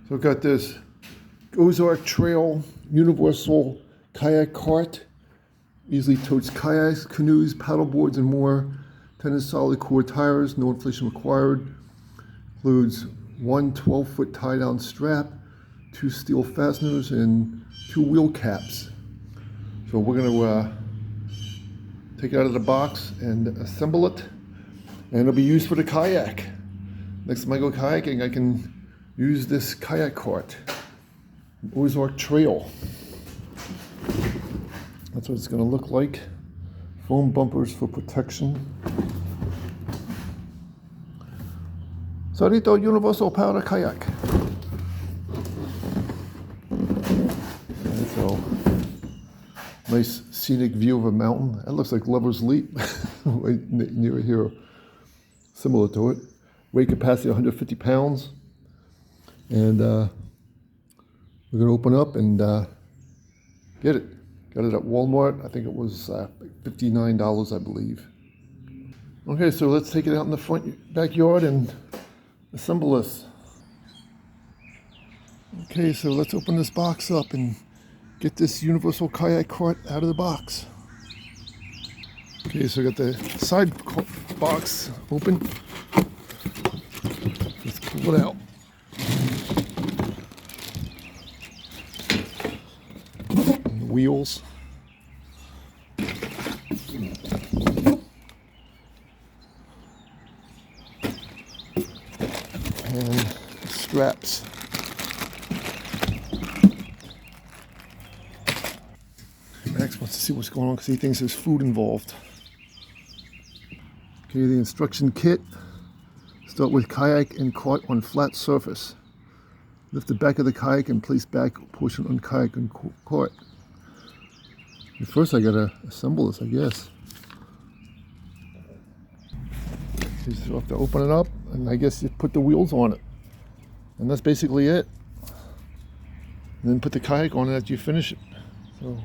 So I've got this Ozark Trail Universal Kayak Cart. Easily totes kayaks, canoes, paddle boards, and more. 10 solid core tires, no inflation required. Includes one 12-foot tie-down strap, 2 steel fasteners, and 2 wheel caps. So we're going to take it out of the box and assemble it, and it'll be used for the kayak. Next time I go kayaking, I can use this kayak cart. Ozark Trail. That's what it's going to look like. Foam bumpers for protection. Sarito Universal Powder Kayak. And so, nice scenic view of a mountain. That looks like Lover's Leap right near here. Similar to it. Weight capacity 150 pounds. And we're going to open up and get it. Got it at Walmart. I think it was $59, I believe. Okay, so let's take it out in the front backyard and assemble this. Okay, so let's open this box up and get this Universal Kayak Cart out of the box. Okay, so I got the side box open. Let's pull it out. And the wheels. And straps. Max wants to see what's going on because he thinks there's food involved. Okay, the instruction kit. Start with kayak and cart on flat surface. Lift the back of the kayak and place back portion on kayak and cart. At first I gotta assemble this, I guess. You just have to open it up, and I guess you put the wheels on it. And that's basically it. And then put the kayak on it after you finish it. So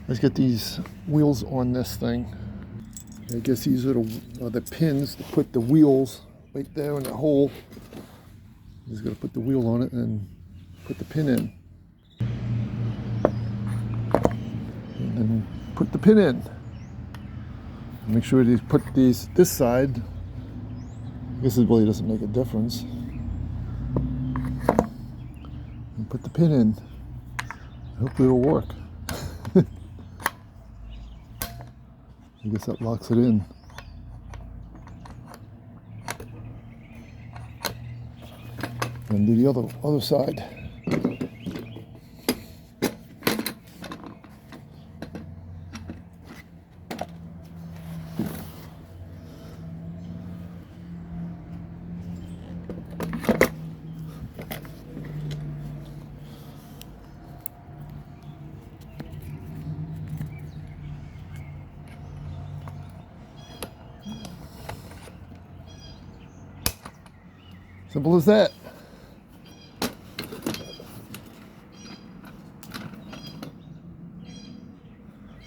let's get these wheels on this thing. I guess these are the pins to put the wheels right there in the hole. Just gotta put the wheel on it and put the pin in. And then put the pin in. Make sure you put this side. I guess it really doesn't make a difference. And put the pin in. Hopefully it'll work. I guess that locks it in. And do the other side. Simple as that.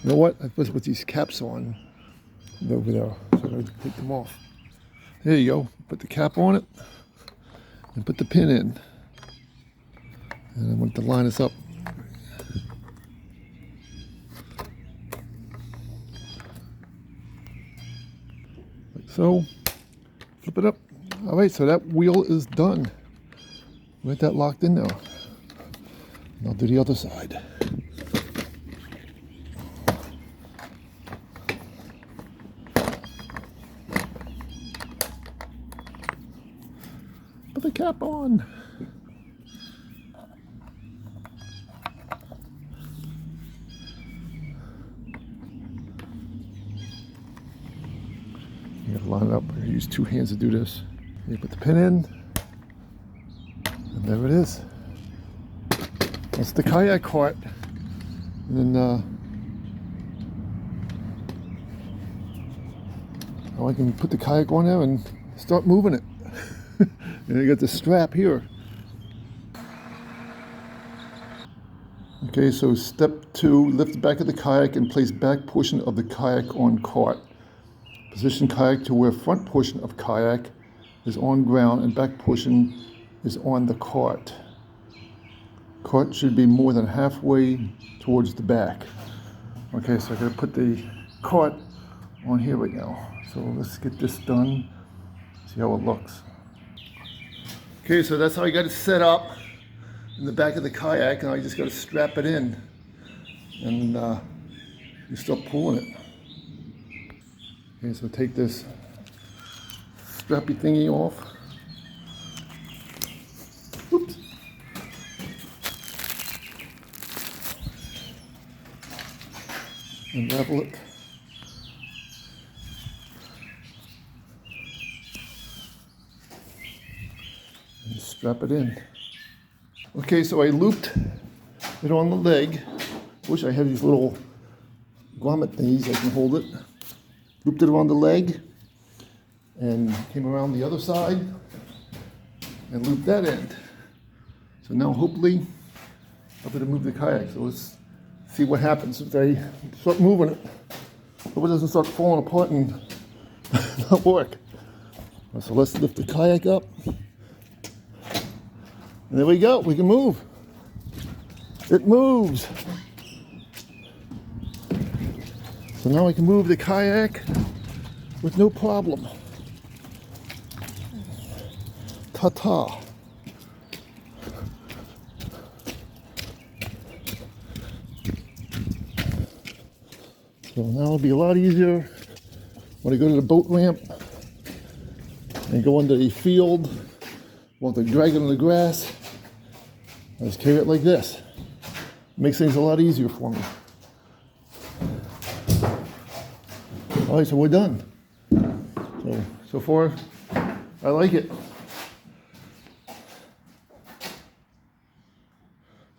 You know what? I put these caps on over there, so I gotta take them off. There you go. Put the cap on it and put the pin in. And I want to line this up. Like so. Flip it up. All right, so that wheel is done. Get that locked in now. And I'll do the other side. Put the cap on. You gotta line it up. I use 2 hands to do this. You put the pin in, and there it is. That's the kayak cart. And then now I can put the kayak on there and start moving it. And you got the strap here. Okay, so step 2, lift the back of the kayak and place back portion of the kayak on cart. Position kayak to where front portion of kayak is on ground and back portion is on the cart. cart should be more than halfway towards the back. Okay, so I gotta put the cart on here right now. So let's get this done, see how it looks. Okay, so that's how I got it set up in the back of the kayak, and I just gotta strap it in, and you start pulling it. Okay, so take this strappy thingy off. Oops. Unravel it. And strap it in. Okay, so I looped it on the leg. Wish I had these little grommet thingies I can hold it. Looped it around the leg and came around the other side and looped that end. So now hopefully I'm going to move the kayak. So let's see what happens if I start moving it. Hope it doesn't start falling apart and not work. So let's lift the kayak up. And there we go, we can move. It moves. So now I can move the kayak with no problem. Ta-ta. So now it'll be a lot easier when I go to the boat ramp and go into the field. Won't have to drag it on the grass. I just carry it like this. Makes things a lot easier for me. All right, so we're done. So far, I like it.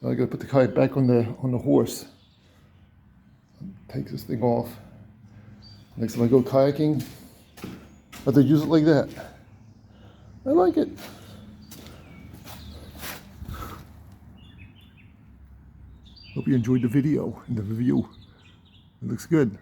Now I gotta put the kayak back on the horse. Take this thing off. Next time I go kayaking, I have to use it like that. I like it. Hope you enjoyed the video and the review. It looks good.